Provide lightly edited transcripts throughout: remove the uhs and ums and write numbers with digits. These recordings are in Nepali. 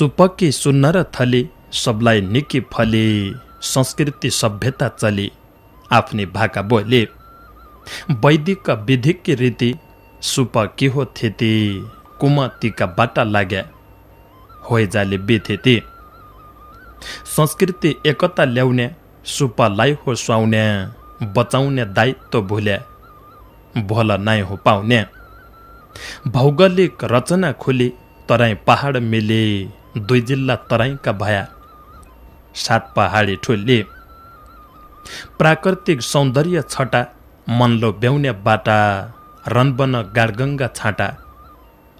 सुपकी सुन्न र थली सबलाई निकी फली संस्कृति सभ्यता चली आफ्नी भाका बोली वैदिक विधिक रीति सुपकी हो थिति कुमतीका बाटा लाग्या होइ जाले बिथिति संस्कृति एकता ल्याउने सुपलाई हो सुहाउने बचाउने दायित्व भुल्या भोल नाइ हो पाउने भौगोलिक रचना खुली तराई पहाड मिली 2 जिल्ला तराईका भया 7 पहाडी ठुली प्राकृतिक सौन्दर्य छटा मनलो ब्याउने बाटा रनबन गाडगंगा छाटा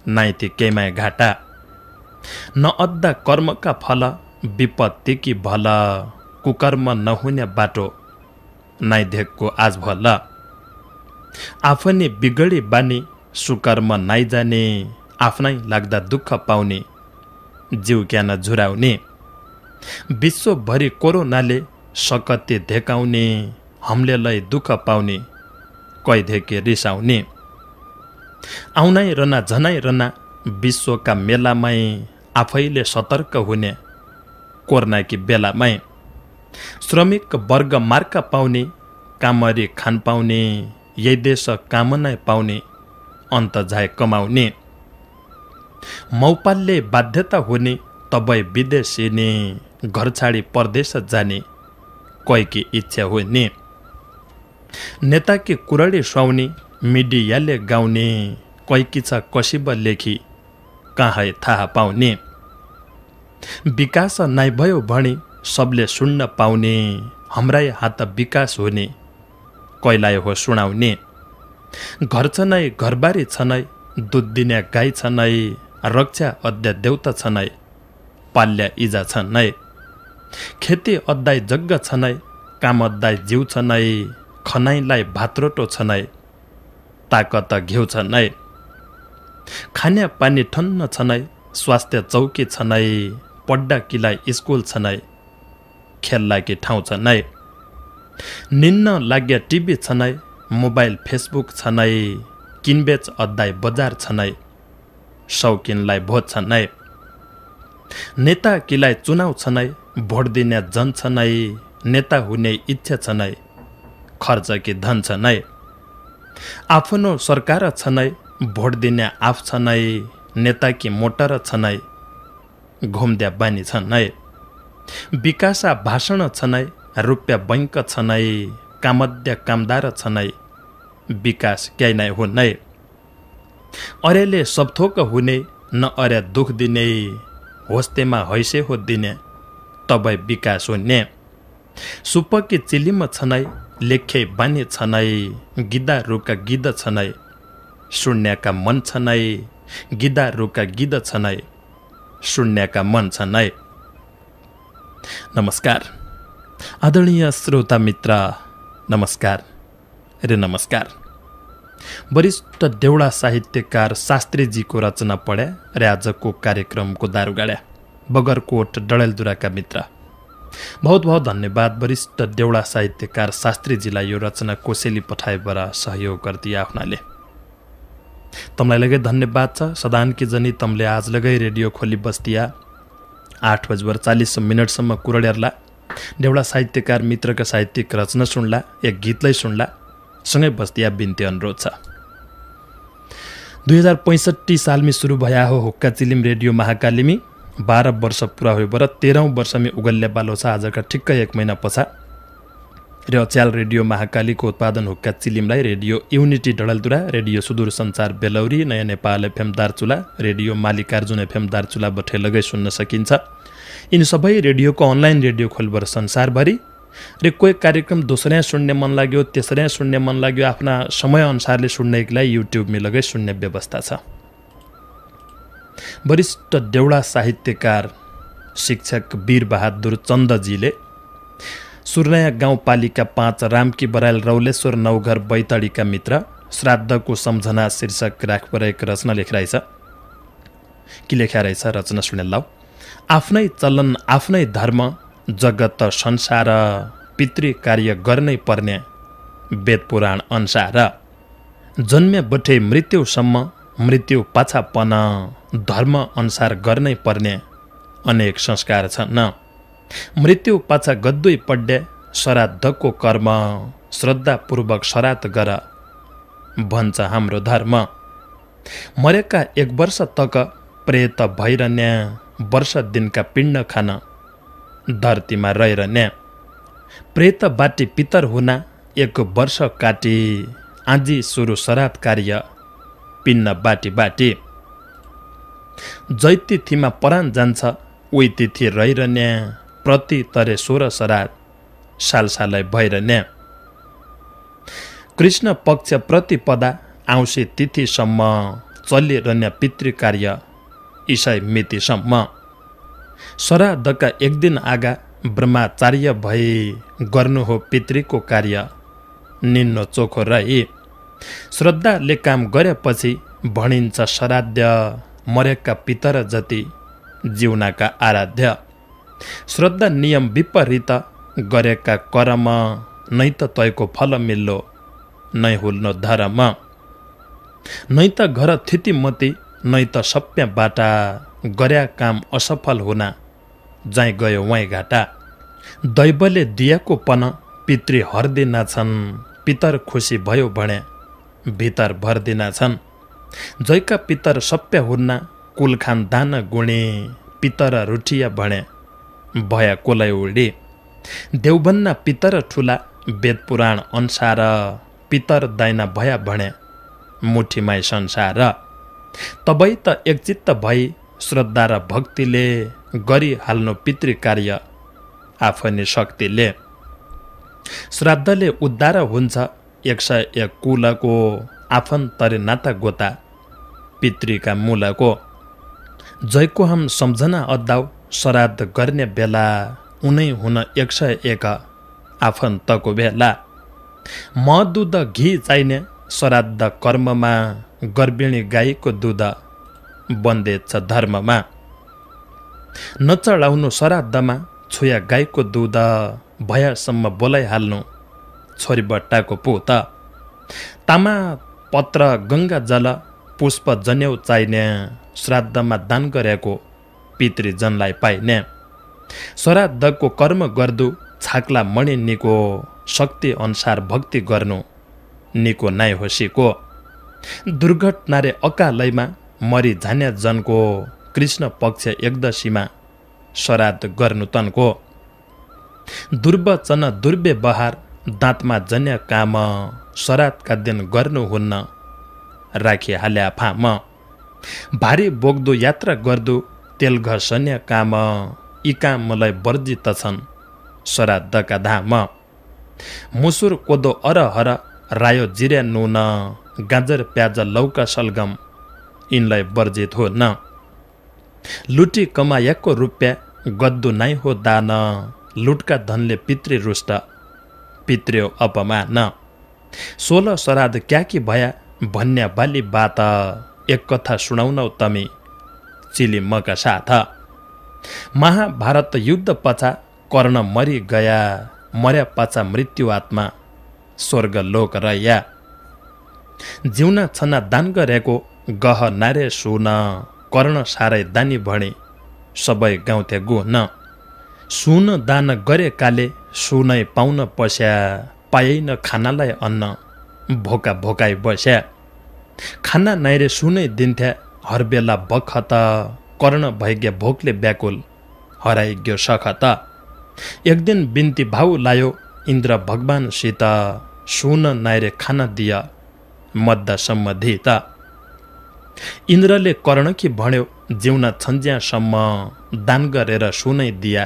नाइती केमाय घाटा न अद्दा कर्मका फल विपत्ति कि भल कुकर्म नहुने बाटो नाइ धेकको आज भल आफनी बिगडी बानी सुकर्म नाइ जाने आफ्नै लाग्दा दुःख पाउने जीव क्यान झुराउने विश्वभरि कोरोनाले सकते धेकाउने हमलेलाई दुःख पाउने कै धेके रिसाउने आउनै रना झनै रना विश्वका मेलामै आफैले सतर्क हुने कोरोनाकी बेलामै श्रमिक वर्ग मार्का पाउने कामरी खान पाउने यही देश कामनै पाउने अन्त जाए कमाउने मौपालले बाध्यता हुने तबै विदेशिने घर छाडी परदेश जाने कैकी इच्छा हुने नेताकी कुरडी सुहाउने मिडियाले गाउने कैकी छ कसिब लेखी कहाँ थाहा पाउने विकास नाइ भयो भने सबले सुन्न पाउने हाम्रै हात विकास हुने कैलाई हो सुनाउने घर छ नै घरबारी छ नै दुध दिने गाई छ नै रक्षा अध्या देउता छ नै पाल्या इजा छ नै खेती अद्दाई जग्गा छ नै काम अद्दाई जिउ छ नै खनाइलाई भातरोटो छ नै ताकत घिउ छ नै खाने पानी ठन्न छ नै स्वास्थ्य चौकी छ नै पड्डा किलाई स्कुल छ नै खेल लागि ठाउँ छ नै निन्न लाग्या टिभी छ नै मोबाइल फेसबुक छ नै किनबेच अद्दाई बजार छ नै शौकिनलाई भोज छ नै नेता किलाई चुनाव छ नै भोट दिने जन छ नै नेता हुने इच्छा छ नै खर्च कि धन छ नै आफ्नो सरकार छ नै भोट दिने आफ छ नै नेता कि मोटर छ नै घुम्द्या बानी छ नै विकासा भाषण छ नै रुपियाँ बैंक छ नै कामद्य कामदार छ नै विकास क्याइ नै हो नै अरेले सब थोक हुने न अरे दुख दिने होस्तेमा हैसे हो दिने तबै विकास हुने सुपकी चिलिम छ नै लेखे बानी छ नै गिदा रुका गिद छ नै शून्यका मन छ नै गिदा रुका गिद छ नै शून्यका मन छ नै। नमस्कार आदरणीय श्रोता मित्र, नमस्कार रे नमस्कार। वरिष्ठ देउडा साहित्यकार शास्त्रीजीको रचना पढ्या र आजको कार्यक्रमको दारू गाड्या बगरकोट डडेलधुराका मित्र, बहुत बहुत धन्यवाद। वरिष्ठ देउडा साहित्यकार शास्त्रीजीलाई यो रचना कोसेली पठाएबाट सहयोग गरिदिए आफ्नाले तमलाई लगै धन्यवाद छ। सदानकी जनी तमले आज लगै रेडियो खोली बस्तिया 8:40 कुरडेरला देउडा साहित्यकार मित्रका साहित्यिक रचना सुन्ला, एक गीतलाई सुन्ला, सँगै बस्तिया बिन्ती अनुरोध छ। 2065 सालमी सुरु भया हो हुक्का चिलिम रेडियो महाकालीमी 12 वर्ष पुरा हुए बर 13औं वर्षमी उगल्ल्या बालो छ आजका ठिक्कै 1 महिना पछा। र अच्याल रेडियो महाकालीको उत्पादन हुक्का चिलिमलाई रेडियो युनिटी डडेलधुरा, रेडियो सुदूर संचार बेलौरी, नयाँ Nepal FM Darchula, radio Mallikarjun FM Darchula बठे लगै सुन्न सकिन्छ। यिनी सबै रेडियोको अनलाइन रेडियो खोलबर संसारभरि र कोही कार्यक्रम दोस्रै सुन्ने मन लाग्यो, तेस्रै सुन्ने मन लाग्यो, आफ्ना समय अनुसारले सुन्नेको लागि युट्युबमा लगै सुन्ने व्यवस्था छ। वरिष्ठ देउडा साहित्यकार शिक्षक वीरबहादुर चन्दजीले सुर्नया गाउँपालिका 5 रामकी बराइल रौलेश्वर नौघर बैतडीका मित्र श्राद्धको सम्झना शीर्षक राखबर एक रचना लेखिरहेछ। कि लेख्या रहेछ रचना सुने लाऊ। आफ्नै चलन आफ्नै धर्म जगत संसार पितृ कार्य गर्नै पर्ने वेद पुराण अनुसार जन्मे बठे मृत्युसम्म मृत्यु पाछा पन धर्म अनुसार गर्नै पर्ने अनेक संस्कार छन्। मृत्यु पाछा गद्दुई पड्डे श्राद्धको कर्म श्रद्धापूर्वक श्राद्ध गर भन्छ हाम्रो धर्म। मरेका 1 वर्ष तक प्रेत भइरहने, वर्ष दिनका पिण्ड खान धरतीमा रहिरहने। प्रेत बाटी पितर हुना 1 वर्ष काटी, आजी सुरु श्राद्ध कार्य पिण्ड बाटी बाटी। जै तिथिमा परान जान्छ उही तिथि रहिरहने, प्रति तरे 16 श्राद्ध सालसालै भइरहने। कृष्ण पक्ष प्रतिपदा औँसी तिथिसम्म चलिरहने पितृकार्य ईसाई मितिसम्म। श्राद्धका 1 दिन आगा ब्रह्मचार्य भई गर्नु हो पितृको कार्य निन्नो चोखो रही। श्रद्धाले काम गरेपछि भनिन्छ श्राद्ध मरेका पितर जति जिउनाका आराध्य। श्रद्धा नियम विपरीत गरेका कर्म नै त तयको फल मिल्लो, नै हुल्नो धर्म। नै त घर थितिमती, नै त सप्य बाटा, गर्या काम असफल हुना जाई गयो वहीँ घाटा। दैवले दिएको पन पितृ हर्दिना छन्, पितर खुसी भयो भने भितर भर्दिना छन्। जैका पितर सप्य हुन्ना, कुल खान दान गुणी, पितर रुठिया भने भया कोलै उडी। देवभन्ना पितर ठुला, वेद पुराण अनुसार, पितर दाइना भया भने मुठीमाई संसार। तबै त एकचित्त भई श्रद्धा र भक्तिले गरिहाल्नु पितृ कार्य आफनी शक्तिले। श्राद्धले उद्धार हुन्छ 101 कुलको, आफन्तरे नाता गोता पितृका मूलको। जैको हम सम्झना अद्दाउ श्राद्ध गर्ने बेला, उनै हुन 101 आफन्तको भेला। म दुध घी चाहिने श्राद्ध कर्ममा, गर्भिणी गाईको दुध बन्देछ धर्ममा। नचढाउनु श्राद्धमा छुया गाईको दुध, भयासम्म बोलाइहाल्नु छोरीबट्टाको पुत। तामा पत्र गङ्गा जल पुष्प जन्यौ चाहिने, श्राद्धमा दान गरेको पितृजनलाई पाइने। श्राद्धको कर्म गर्दु छाक्ला मणि निको, शक्ति अनुसार भक्ति गर्नु निको नाइ होसीको। दुर्घटना रे अकालैमा मरि झान्या जनको, कृष्ण पक्ष एकदशीमा श्राद्ध गर्नु तनको। दुर्वचन दुर्व्यवहार दाँतमा जन्य काम, श्राद्धका दिन गर्नु हुन्न राखिहाल्या फाम। भारी बोक्दो यात्रा गर्दु तेल घसन्य काम, यी कामलाई वर्जित छन् श्राद्धका धाम। मुसुर कोदो अरहर रायो जिरे नुन, गाजर प्याज लौका सलगम यिनलाई वर्जित हो न। लुटी कमाएको रुपियाँ गद्दु नाइ हो दान, लुटका धनले पितृ रुष्ट पितृ अपमान। 16 श्राद्ध क्याकी भया भन्या बाली बात, एक कथा सुनाउनौ तमी चिली मका साथ। महाभारत युद्ध पछा कर्ण मरि गया, मर्या पाछा मृत्यु आत्मा स्वर्ग लोक रह्या। जिउना छना दान गरेको गह नारे सुन, कर्ण सारै दानी भणी सबै गाउँथे गुन। सुन दान गरेकाले सुनै पाउन पस्या, पाइन खानालाई अन्न भोका भोकाइ बस्या। खाना नाइरे सुनै दिन्थ्या हर बेला बखत, कर्ण भइगे भोकले व्याकुल हराइग्यो सखत। एक दिन बिन्ती भाउ लायो इन्द्र भगवानसित, सुन नाइरे खाना दिया मद्दासम्म धित। इन्द्रले कर्णकी भन्यो जिउन छन्ज्यासम्म, दान गरेर सुनै दिया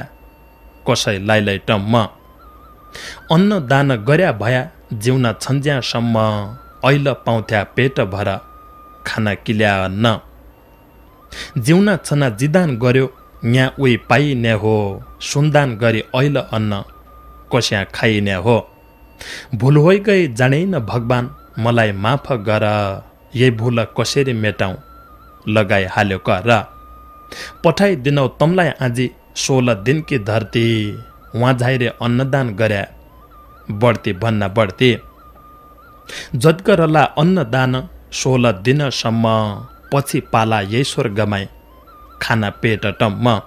कसैलाई टम्म। अन्न दान गर्या भया जिउन छन्ज्यासम्म, ऐल पाउँथ्या पेट भर खाना किल्या अन्न। जिउना छना जिदान गर्यो यहाँ उही पाइने हो, सुनदान गरी ऐल अन्न कस्या खाइने हो। भुल होइ गई जानेन भगवान मलाई माफ गर, यही भूल कसरी मेटाउँ लगाइ हाल्यो कर। पठाइदिनौ तमलाई आजी 16 दिनकी धरती, वहाँ झाइरे अन्नदान गर्या बढ्ती भन्ना बढ्ती। जदगरला अन्नदान 16 दिनसम्म, पछि पाला यही स्वर्गमाई खाना पेट टम्म।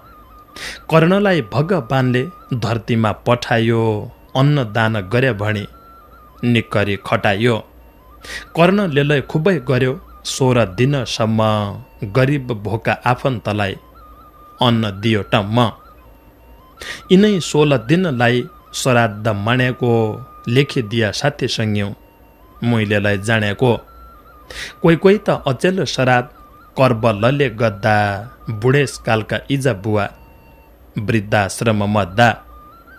कर्णलाई भगवानले धरतीमा पठायो, अन्नदान गरे भणी निकरी खटायो। कर्णले खुबै गर्यो 16 दिनसम्म, गरिब भोका आफन्तलाई अन्न दियो टम्म। यिनै 16 दिनलाई श्राद्ध मानेको, लेखिदिया साथी सङ्ग्यौँ मैलेलाई जानेको। कोही त अचेल श्राद्ध कर्बलले गद्दा, बुढेसकालका इजा बुवा वृद्धाश्रम मद्दा।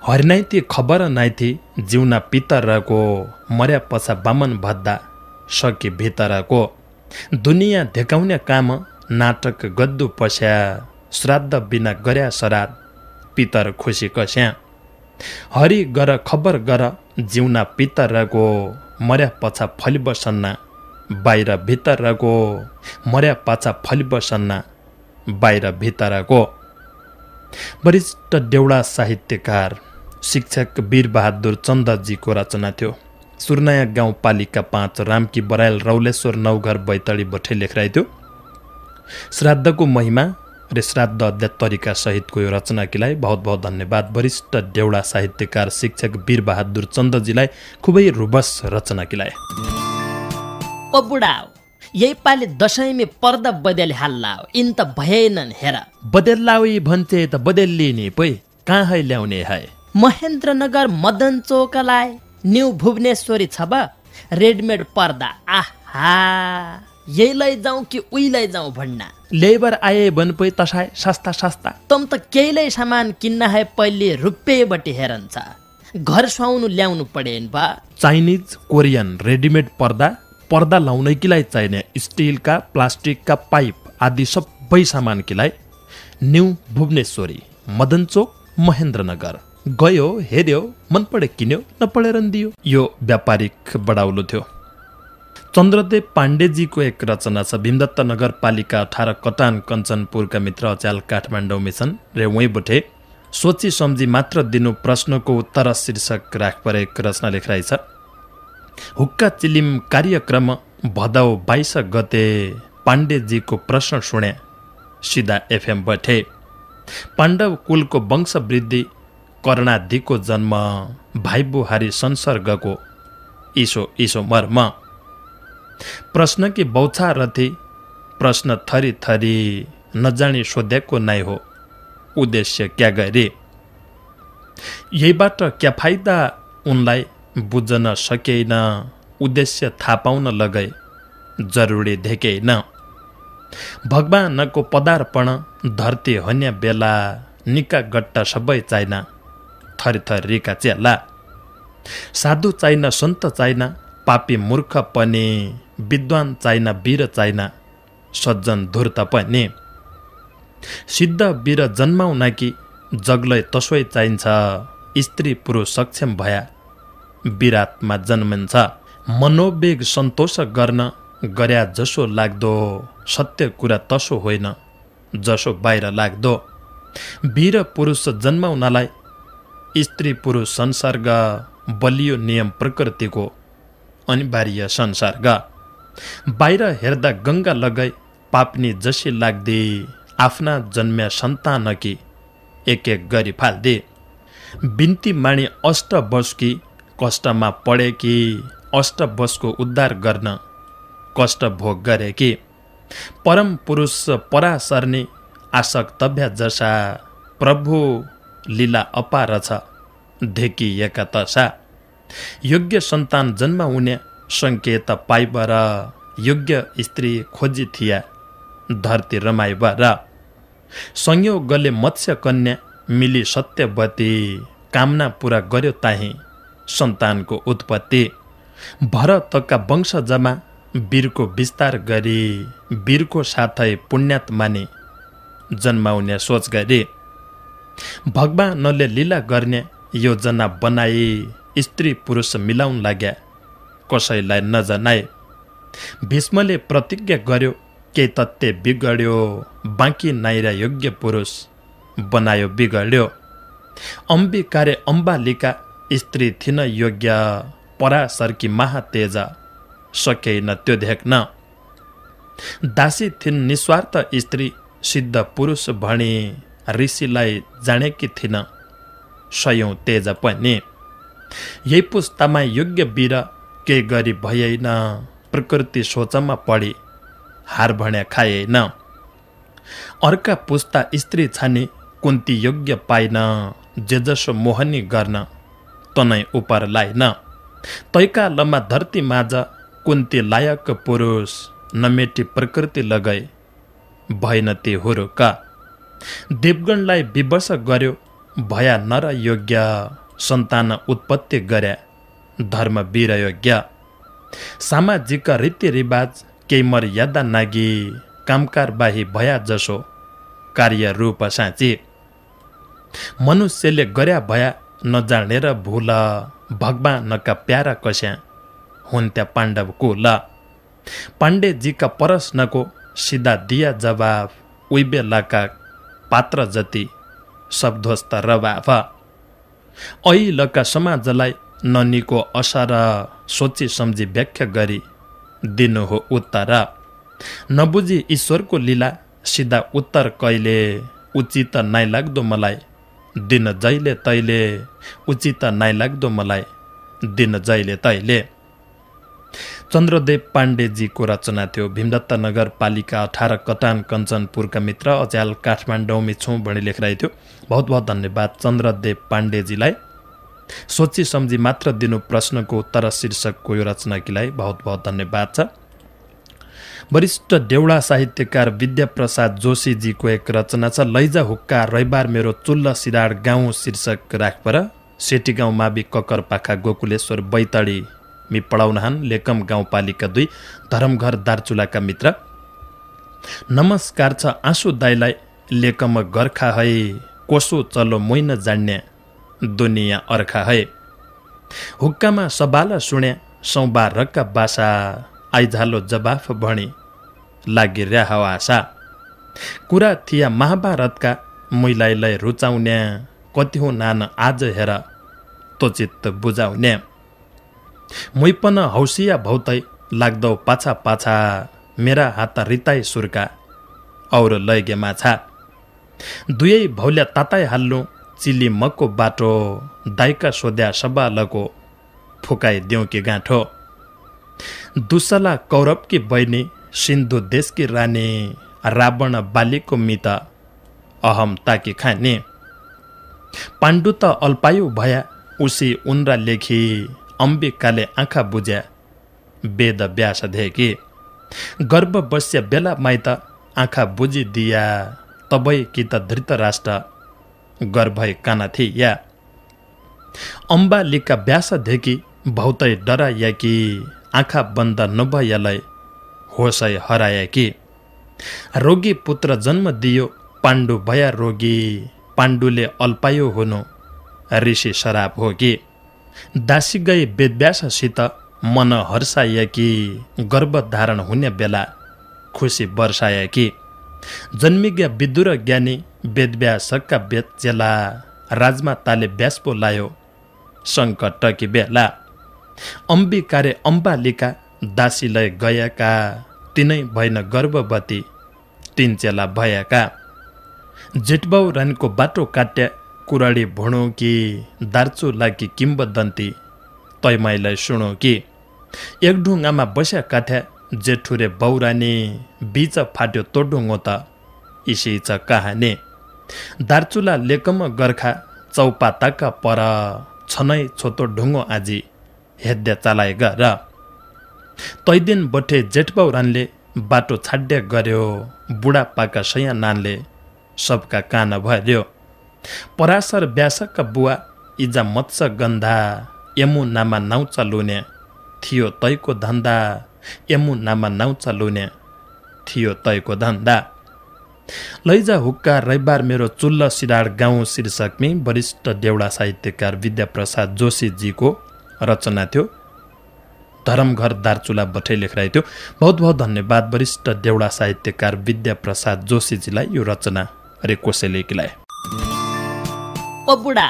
हरिनाइती खबर नाइथी जिउना पितरको, मर्या पछा बामन भद्दा सकी भितरको। दुनियाँ धेकाउने काम नाटक गद्दु पस्या, श्राद्ध बिना गर्या श्राद्ध पितर खुसी कस्या। हरि गर खबर गर जिउना पितरको, मर्या पछा फलि बसन्ना बाहिर भितरको। मर्या पाछा फलि बसन्ना बाहिर भितरको। वरिष्ठ देउडा साहित्यकार शिक्षक वीरबहादुर चन्दजीको रचना थियो। सुर्नाया गाउँपालिका 5 रामकी बराइल रौलेश्वर नौघर बैतडी बठे लेखराइ थियो। श्राद्धको महिमा र श्राद्ध तरिका सहितको यो रचनाकीलाई बहुत बहुत धन्यवाद। वरिष्ठ देउडा साहित्यकार शिक्षक वीरबहादुर चन्दजीलाई खुबै रुबस रचनाकीलाई। ओ बुढाओ, यही पाले दशैंमे पर्दा बदेल हाल्लाओ, इन त भएनन् हेर। बदेल्लाउई भन्छे त बदेल्लिने पै, कहाँ ल्याउने है। महेन्द्रनगर मदन चौकलाई न्यू भुवनेश्वरी छ बा रेडमेड पर्दा। आहा, यही लैजाउँ कि उही लैजाउँ भन्ना। लेबर आए बन पै तसाय सस्ता सस्ता। तम त केहीलाई सामान किन्न है पहिले रुपियाँबटे हेरन्छ। घर सुहाउनु ल्याउनु पडेन बा। चाइनिज कोरियन रेडिमेड पर्दा लाउनैकीलाई चाहिने स्टिलका प्लास्टिकका पाइप आदि सबै सामान किलाई न्यू भुवनेश्वरी मदन चोक महेन्द्रनगर गयो, हेर्यो, मन पढे किन्यो, नपढेर दियो। यो व्यापारिक बडाउलो थियो। चन्द्रदेव पाण्डेजीको एक रचना छ। भीमदत्त नगरपालिका 18 कटान कञ्चनपुरका मित्र अच्याल काठमाडौँ मिसन र उहीँ बठे सोची सम्झी मात्र दिनु प्रश्नको उत्तर शीर्षक राख परेक रचना लेखराइ छ। हुक्का चिलिम कार्यक्रम भदौ 22 गते पाण्डेजीको प्रश्न सुने सिधा एफएम बठे। पाण्डव कुलको वंश वृद्धि, कर्णादिको जन्म, भाइ बुहारी संसर्गको इसो मर्म। प्रश्न कि बौछा रथी, प्रश्न थरी थरी, नजानी सोधेको नै हो उद्देश्य क्या गरे। यहीबाट क्या फाइदा उनलाई बुझ्न सकेन, उद्देश्य थाहा पाउन लगाए जरुरी देखेन। भगवानको पदार्पण धरती हन्या बेला, निका गट्टा सबै चाहिना थरीथरीका चेला। साधु चाहिना सन्त चाहिना, पापी मूर्ख पनि, विद्वान चाहिना वीर चाहिना, सज्जन धूर्त पनि। सिद्ध वीर जन्माउन कि जगलै तसोइ चाहिन्छ, स्त्री पुरुष सक्षम भया वीरात्मा जन्मिन्छ। मनोवेग सन्तोष गर्न गर्या जसो लाग्दो, सत्य कुरा तसो होइन जसो बाहिर लाग्दो। वीर पुरुष जन्माउनलाई स्त्री पुरुष संसर्ग, बलियो नियम प्रकृतिको अनिवार्य संसर्ग। बाहिर हेर्दा गङ्गा लगाई पाप्नी जसी लाग्दे, आफ्ना जन्म्या सन्तान कि एक एक गरी फाल्दे। बिन्ती माणी अष्ट वर्षकी कष्टमा पढे कि, अष्ट वर्षको उद्धार गर्न कष्ट भोग गरे कि। परम पुरुष परा सर्ने आसक्तव्य जसा, प्रभु लीला अपार छ देखिएका तसा। योग्य सन्तान जन्म हुने सङ्केत पाइबर, योग्य स्त्री खोजी थिया धरती रमाइबर। संयोगले मत्स्य कन्या मिली सत्यवती, कामना पुरा गर्यो ताही सन्तानको उत्पत्ति। भरतका वंशजमा वीरको विस्तार गरी, वीरको साथै पुण्यात्मानी जन्माउने सोच गरे। भगवानले लीला गर्ने योजना बनाए, स्त्री पुरुष मिलाउन लाग्या कसैलाई नजनाए। भीष्मले प्रतिज्ञा गर्यो केही तत्त्व बिगड्यो, बाँकी नाइरा योग्य पुरुष बनायो बिगड्यो। अम्बिकारे अम्बालिका स्त्री थिन योग्य, पराशरकी महातेज सकेन त्यो देख्न। दासी थिन निस्वार्थ स्त्री, सिद्ध पुरुष भणी ऋषिलाई जानेकी थिन सयौं तेज पनि। यही पुस्तामा योग्य वीर के गरी भएन, प्रकृति सोचमा पढी हार भन्या खाएन। अर्का पुस्ता स्त्री छानी कुन्ती योग्य पाइन, जे जसो मोहनी गर्न तनै उपर लाइन। तैका लम्मा धरती माझ कुन्ती लायक पुरुष, नमेटी प्रकृति लगै भएन ती हुरुक। देवगणलाई विवश गर्यो भया नर योग्य, सन्तान उत्पत्ति गर्या धर्म वीर योग्य। सामाजिक रीतिरिवाज केही मर्यादा नागी, कामकारबाही भया जसो कार्य रूप साँची। मनुष्यले गर्या भया नजानेर भूल, भगवानका प्यारा कस्या हुन्त्या पाण्डव कुल। पाण्डेजीका प्रश्नको सिधा दिया जवाब, उही बेलाका पात्र जति शब्दोस्त रवाफ। अहिलका समाजलाई ननीको असर, सोची सम्झी व्याख्या गरी दिनु हो उत्तर। नबुझी ईश्वरको लीला सिधा उत्तर कहिले, उचित नाइ लाग्दो मलाई दिन जहिले तैले, उचित नाइ लाग्दो मलाई दिन जहिले तैले। चन्द्रदेव पाण्डेजीको रचना थियो। भीमदत्त नगरपालिका 18 कटान कञ्चनपुरका मित्र अज्याल काठमाडौँमी छौँ भनी लेखिरहेको थियो। बहुत बहुत धन्यवाद चन्द्रदेव पाण्डेजीलाई। सोची सम्झी मात्र दिनु प्रश्नको उत्तर शीर्षकको यो रचनाकीलाई बहुत बहुत धन्यवाद छ। वरिष्ठ देउडा साहित्यकार विद्याप्रसाद जोशीजीको एक रचना छ, लैजा हुक्का रैबार मेरो चुल्ल सिराड गाउँ शीर्षक राखपर। सेटी गाउँ मावि ककरपाखा गोकुलेश्वर बैतडी मी पढाउनहान लेकम गाउँपालिका 2 धरमघर दार्चुलाका मित्र। नमस्कार छ आँसु दाइलाई लेकम गर्खा है, कोसो चलो मोइन जान्ने दुनियाँ अर्खा है। हुक्कामा सबाल सुन्या सौबा रक्का बासा, आइझालो जवाफ भणी लागि रह्यो आशा। कुरा थिया महाभारतका मैलाइलाई रुचाउने, कति हो नान आज हेर तो चित्त बुझाउने। मैपन हौसिया भौतै लाग्दौ पाछा पाछा, मेरा हात रिताई सुर्का और लैगे माछा। दुवै भौल्या ताताई हाल्नु चिली मको बाटो, दाइका सोध्या सबालको फुकाइ देऊ कि गाँठो। दुसला कौरवकी बहिनी सिन्धु देशकी रानी, रावण बालीको मित अहम ताकी खाने। पाण्डु त अल्पायु भया उसी उनरा लेखी, अम्बिकाले आँखा बुझ्या वेद व्यास धेकी। गर्भ बस्या बेला माइत आँखा बुझिदिया, तबै कि त धृतराष्ट्र गर्भै काना थिया। अम्बालिका व्यास धेकी भौतै डराया कि, आँखा बन्द नभएलाई होसै हराया कि। रोगी पुत्र जन्म दियो पाण्डु भया रोगी, पाण्डुले अल्पायु हुनु ऋषि शराब हो कि। दासी गई वेदव्याससित मन हर्षाया कि, गर्भ धारण हुने बेला खुसी वर्षाया कि। जन्मिज्ञ विदुर ज्ञानी वेदव्यासका वेद चेला, राजमाताले व्यास बोलायो सङ्कट कि बेला। अम्बिकारे अम्बालिका दासीलाई गएका, तिनै भएन गर्भवती 3 चेला भएका। जेठबाउ रानीको बाटो काट्या कुराडी भुणो कि, दार्चु लागि किम्बदन्ती तैमाईलाई सुणो कि। एक ढुङ्गामा बस्या काथ्या जेठुरे बौरानी, बीच फाट्यो तो ढुङ्गो त इसी छ कहानी। दार्चुला लेकम गर्खा चौपाताका पर, छनै छोतो ढुङ्गो आजी हेद्या चालाइ गर। तै दिन बठे जेठबाउ रानले बाटो छाड्या गर्यो, बुढापाका सैया नानले सबका कान भर्यो। पराशर व्यासका बुवा इजा मत्स्य गन्धा, यमुनामा नाउँ चलुने थियो तैको धन्दा, यमुनामा नाउँ चलुने थियो तैको धन्दा। लैजा हुक्का रैबार मेरो चुल्ल सिराड गाउँ शीर्षकमै वरिष्ठ देउडा साहित्यकार विद्याप्रसाद जोशीजीको रचना थियो। धरमघर दार्चुला बठै लेखिरहेको थियो। बहुत बहुत धन्यवाद वरिष्ठ देउडा साहित्यकार विद्याप्रसाद जोशीजीलाई यो रचना अरे कसैले किलाए। ओ बुढा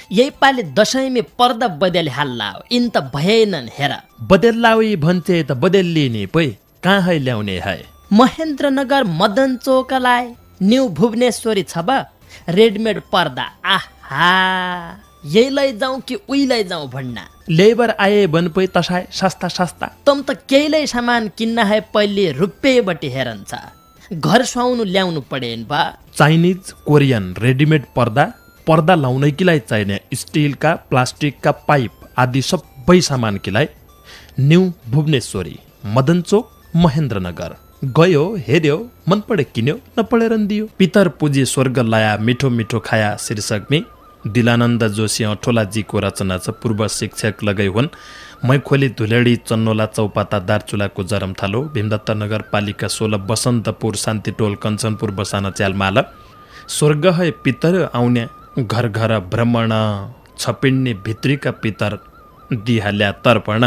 यही पालि दशैँमे पर्दा बदली हाल्ला इन त भएनन् हेर। बदल्लाउ भन्छे त बदलिने पै कहाँ है ल्याउने है। महेन्द्रनगर मदन चोकलाई न्यू भुवनेश्वरी छ बा, रेडमेड पर्दा आहा यही लैजाउँ कि उही लैजाउँ भन्न लेबर आए बन पै तसाए सस्ता सस्ता तम त केहीलाई सामान किन्न है पहिले रुपियाँबटी हेरन्छ घर सुहाउनु ल्याउनु पडेन बा चाइनिज कोरियन रेडिमेड पर्दा लाउनै किलाई चाहिने स्टिलका प्लास्टिकका पाइप आदि सबै सामान किलाई न्यू भुवनेश्वरी मदनचोक महेन्द्रनगर गयो हेऱ्यो मन पडे किन्यो नपडेर दियो पितर पुजी स्वर्ग लाया मिठो मिठो खाया शीर्षकमी दिलानन्द जोशी अठोलाजीको रचना छ। पूर्व शिक्षक लगै हुन् मैखोली धुलेडी चन्नोला चौपाता दार्चुलाको जरमथालो भीमदत्त नगरपालिका 16 बसन्तपुर शान्तिटोल कञ्चनपुर बसाना च्यालमाल स्वर्ग है पितर आउने घर घर भ्रमण छपिन्ने भित्रीका पितर दिहाल्या तर्पण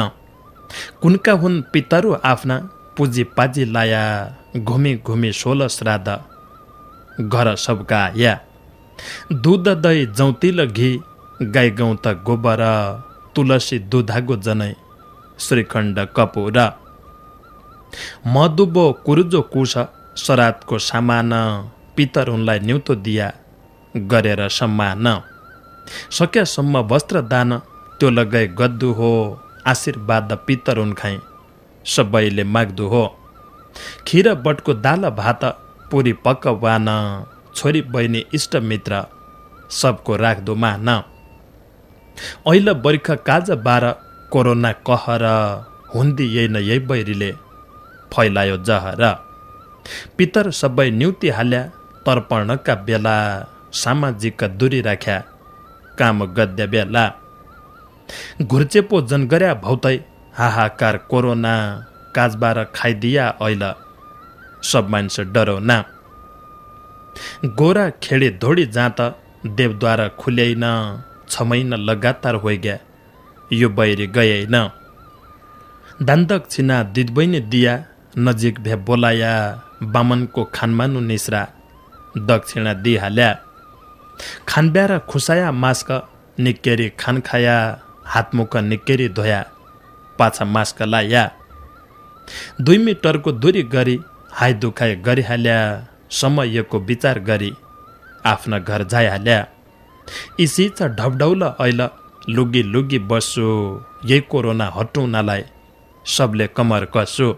कुनका हुन् पितरु आफ्ना पुजी पाजी लाया घुमी घुमी 16 श्राद्ध घर सबका या दूध दही जौतिल घी गाई गौँ त गोबर तुलसी दुधागो जनै श्रीखण्ड कपुर मधुबो कुरुजो कुश सरातको सामान पितर उनलाई न्युतो दिया गरेर सम्मान सकेसम्म वस्त्र दान त्यो लगाई गद्दु हो आशीर्वाद पितर उनखाइ सबैले माग्दु हो खीर बटको दाल भात पुरी पकवान छोरी बहिनी इष्ट मित्र सबको राख्दो मान ऐल बर्ख काज बार कोरोना कहर हुन्दी यही न यही बैरीले फैलायो जहर पितर सबै न्युति हाल्या तर्पणका बेला सामाजिक दूरी राख्या काम गद्य बेला घुर्चेपो जनगर्या भौतै हाहाकार कोरोना काजबार खाइदिया ऐल सब मान्छे डरौना गोरा खेडी धोडी जाँत देवद्वार खुल्याइन 6 महिना लगातार होइग्या यो बैरी गएन दान्दक छिना दिदबैनी दिया नजिक भे बोलाया बामनको खानमानु निस्रा दक्षिणा दिहाल्या खानब्यार खुसाया मास्क निक्केरी खान खाया हातमुख निक्केरी धोया पाछा मास्क लाया 2 मिटरको दूरी गरी हाई दुखाइ गरिहाल्या समयको विचार गरी आफ्ना घर जाइहाल्या इसिच ढबडौल ऐल लुगी लुगी बस्छु यही कोरोना हटुनालाई सबले कमर कसु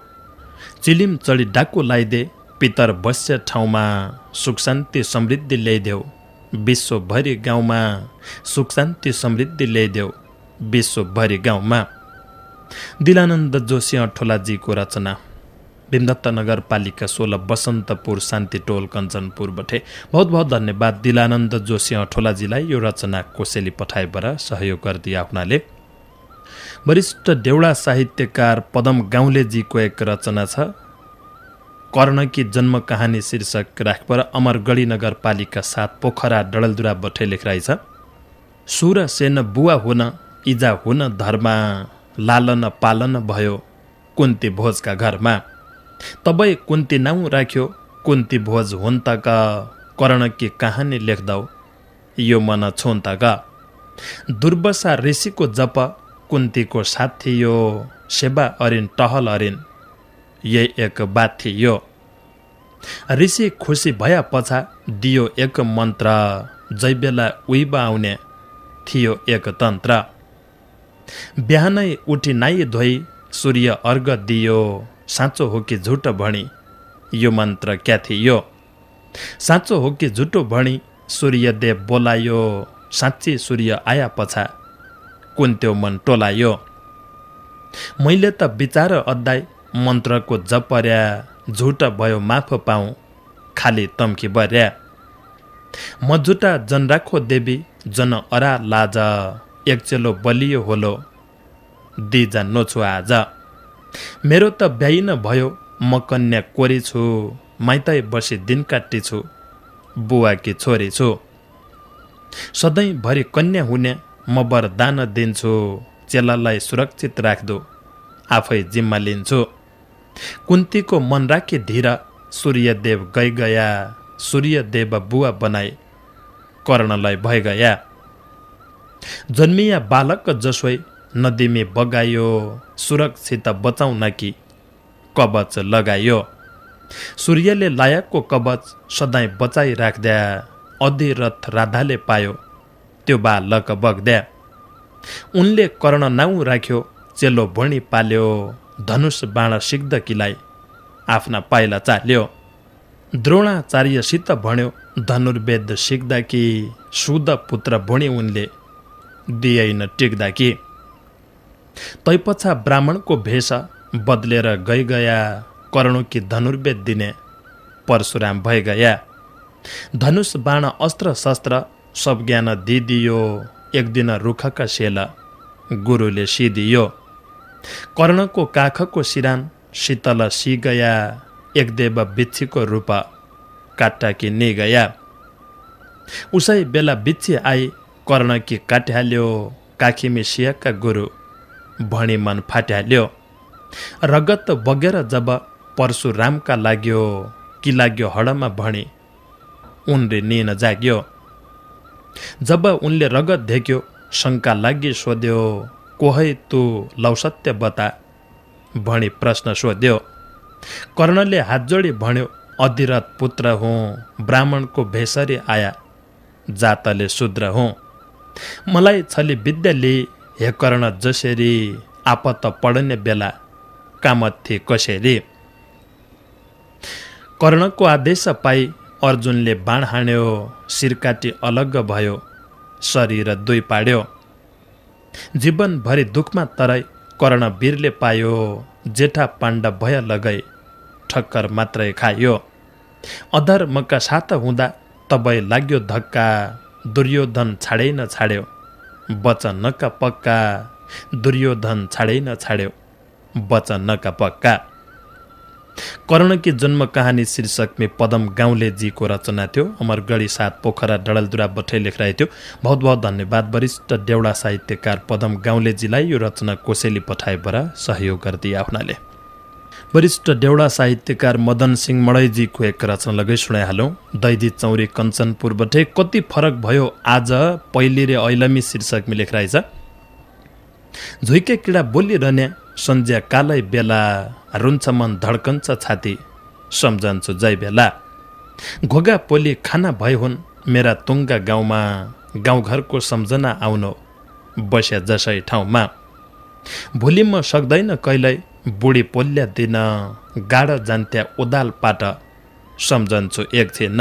चिलिम चढी डाकु लाइदे पितर बस्या ठाउँमा सुख शान्ति समृद्धि ल्याइदेऊ विश्वभरि गाउँमा सुख शान्ति समृद्धि ल्याइदेऊ विश्वभरि गाउँमा दिलानन्द जोशी अठोलाजीको रचना भीमदत्त नगरपालिका 16 बसन्तपुर शान्तिटोल कञ्चनपुर बठे बहुत बहुत धन्यवाद दिलानन्द जोशी अठोलाजीलाई यो रचना कोसेली पठाएबाट सहयोग गरिदिए आफ्नाले। वरिष्ठ देउडा साहित्यकार पदम गाउँलेजीको एक रचना छ कर्णकी जन्म कहानी शीर्षक राखपर अमरगढी नगरपालिका 7 पोखरा डडलदुरा बठे लेखराइ छ। सुर सेन बुवा हुन इजा हुन धर्मा लालन पालन भयो कुन्ती भोजका घरमा तबै कुन्ती नाउँ राख्यो कुन्ती भोज हुन् तक कर्णकी कहानी लेख्दौ यो मन छोन् तक दुर्वसा ऋषिको जप कुन्तीको साथी यो सेवा अरिन टहल अरिन यही एक बात थियो ऋषि खुसी भया पछा दियो एक मन्त्र जैबेला उइब आउने थियो एक तन्त्र बिहानै उठी नाइ धोई सूर्य अर्घ दियो साँचो हो कि झुटो भणी यो मन्त्र क्या थियो साँचो हो कि झुटो भणी सूर्यदेव बोलायो साँच्ची सूर्य आया पछा कुन्त्यो मन टोलायो मैले त विचार अद्दाई मन्त्रको जपर्या झुट भयो माफ पाऊँ खाली तम्की बर्या म झुटा जन राखो देवी जन अरा लाज एक चेलो बलियो होलो दिजा नोछु आज मेरो त ब्याइन भयो म कन्या कोरी छु माइतै बसी दिन काट्टी छु बुवा कि छोरी छु सधैँभरि कन्या हुने म वरदान दिन्छु चेलालाई सुरक्षित राख्दो आफै जिम्मा लिन्छु कुन्तीको मन राखी धीर सूर्यदेव गई गया सूर्यदेव बुवा बनाई कर्णलाई भइ गया जन्मिया बालक जसोई नदीमे बगायो सुरक्षित बचाउन कि कवच लगायो सूर्यले लायकको कवच सधैँ बचाइ राख्दा अधिरथ राधाले पायो त्यो बा लक बग्द्या। उनले कर्ण नाउँ राख्यो चेलो भणी पाल्यो धनुष बाण सिक्दकीलाई आफ्ना पाइला चाल्यो। द्रोणाचार्यसित भन्यो धनुर्वेद सिक्दा कि सुद पुत्र भणी उनले दिएन टिक्दा कि। तैपछा ब्राह्मणको भेष बदलेर गया कर्णकी धनुर्वेद दिने परशुराम भइ गया। धनुष बाण अस्त्र शस्त्र सब ज्ञान दिदियो एक दिन रुखका सेल गुरुले सिदियो। कर्णको काखको सिरान शीतल सी गया एक देव बिच्छीको रूप काट्टाकी नि गया। उसै बेला बिच्छी आई कर्णकी काट्याल्यो काखीमी सियाका गुरु भणी मन फाट्याल्यो। रगत बगेर जब परशुरामका लाग्यो कि लाग्यो हडमा भणी उनले निन जाग्यो। जब उनले रगत देख्यो शङ्का लागि सोध्यो कोहै तू लौ सत्य बता भणी प्रश्न सोध्यो। कर्णले हात जोडी भन्यो अधिरथ पुत्र हुँ ब्राह्मणको भेषरी आया जातले शूद्र हुँ। मलाई छली विद्या लिई हे कर्ण जसरी आपत पढ्ने बेला कामथे कसरी। कर्णको आदेश पाई अर्जुनले बाण हान्यो शिरकाटी अलग भयो शरीर दुई पाड्यो। जीवनभरि दुखमा तराई कर्ण वीरले पायो जेठा पाण्डव भय लगाई ठक्कर मात्रै खायो। अधर्मका साथ हुँदा तबै लाग्यो धक्का दुर्योधन छाडै न छाड्यो वचनका पक्का दुर्योधन छाडै न छाड्यो वचनका पक्का। कर्ण की जन्म कहानी शीर्षक में पदम गाउँले जी को रचना थियो। अमरगढी 7 पोखरा डडलदुरा बठै लेखिरहेको थियो। बहुत बहुत धन्यवाद वरिष्ठ देउडा साहित्यकार पदम गाउँले जीलाई यो रचना कोसेली पठाएबाट सहयोग गरिदिए आफ्नाले। वरिष्ठ देउडा साहित्यकार मदन सिंह मडैजीको एक रचना लगै सुनाइहालौँ। दैदी चौरी कञ्चनपुर बठे कति फरक भयो आज पहिले रे ऐलमी शीर्षक में लेखिरहेछ। झुइके किडा बोलिरहने सन्ज्या कालै बेला रुन्छ मन धड्कन्छ छाती सम्झन्छु जय बेला। घोगा पोली खाना भए हुन् मेरा तुङ्गा गाउँमा गाउँघरको सम्झना आउनु बस्या जसै ठाउँमा। भोलि म सक्दैन कहिल्यै बुढी पोल्या दिन गाड जान्थ्या ओदाल पाट सम्झन्छु एक छिन।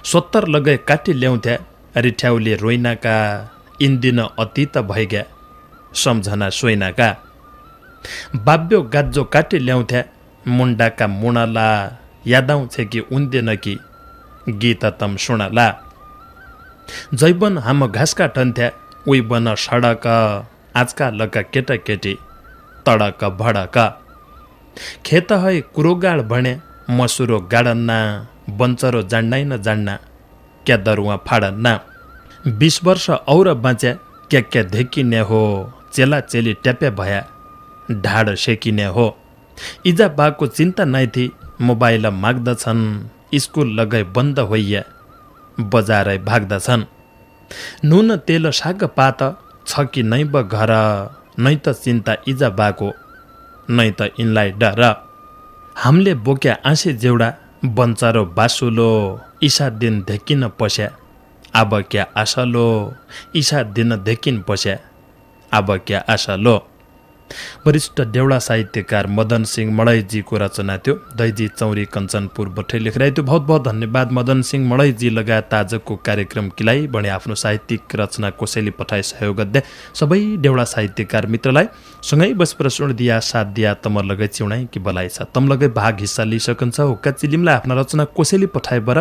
70 लगै काटी ल्याउँथ्या रिठ्याउले रोइनाका इन्दिन अतीत भइग्या सम्झना सोइनाका। बाब्यो गाज्जो काटी ल्याउँथ्या मुन्डाका मुणाला याद आउँछ कि उन्देन कि गीत तम सुणला। जैवन हाम घाँस काटन्थ्या उही बन सडक आजका लका केटाकेटी तडक भडक। खेत है कुरोगाड भने मसुरो गाडन्ना बन्चरो जान्नै न जान्ना क्या दरुवा फाडन्ना। 20 वर्ष और बाँच्या क्या धेकिने हो चेला चेली ट्याप्या भया ढाड सेकिने हो। इजा बाको चिन्ता नै थी मोबाइल माग्दछन् स्कुल लगै बन्द होइया बजारै भाग्दछन्। नुन तेल साग पात छ कि नै ब घर नै त चिन्ता इजा बाको नै त यिनलाई डर। हामीले बोक्या आँसे जेउडा बन्चरो बासुलो ईसा दिन धेकिन पस्या अब क्या आशलो ईसा दिन देखिन पस्या अब क्या आशलो। वरिष्ठ देउडा साहित्यकार मदन सिंह मडैजीको रचना थियो। दैजी चौरी कञ्चनपुर बठै लेखिरहेको थियो। बहुत बहुत धन्यवाद मदन सिंह मडैजी लगायत आजको कार्यक्रम किलाई बढे आफ्नो साहित्यिक रचना कोसेली पठाए सहयोग गर्दै सबै देउडा साहित्यकार मित्रलाई सँगै बसपर सुण दिया साथ दिया तम लगै चिउणाइ कि बलाइ छ तम लगै भाग हिस्सा लिइसकन्छ। हुक्का चिलिमलाई आफ्ना रचना कोसेली पठाएबाट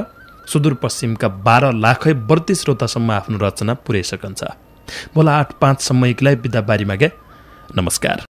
सुदूरपश्चिमका 12 लाखै बढ्ती श्रोतासम्म आफ्नो रचना पुर्याइसकन्छ। बोला 8-5 सम्म इकलाई बिदा बारी मागे। नमस्कार।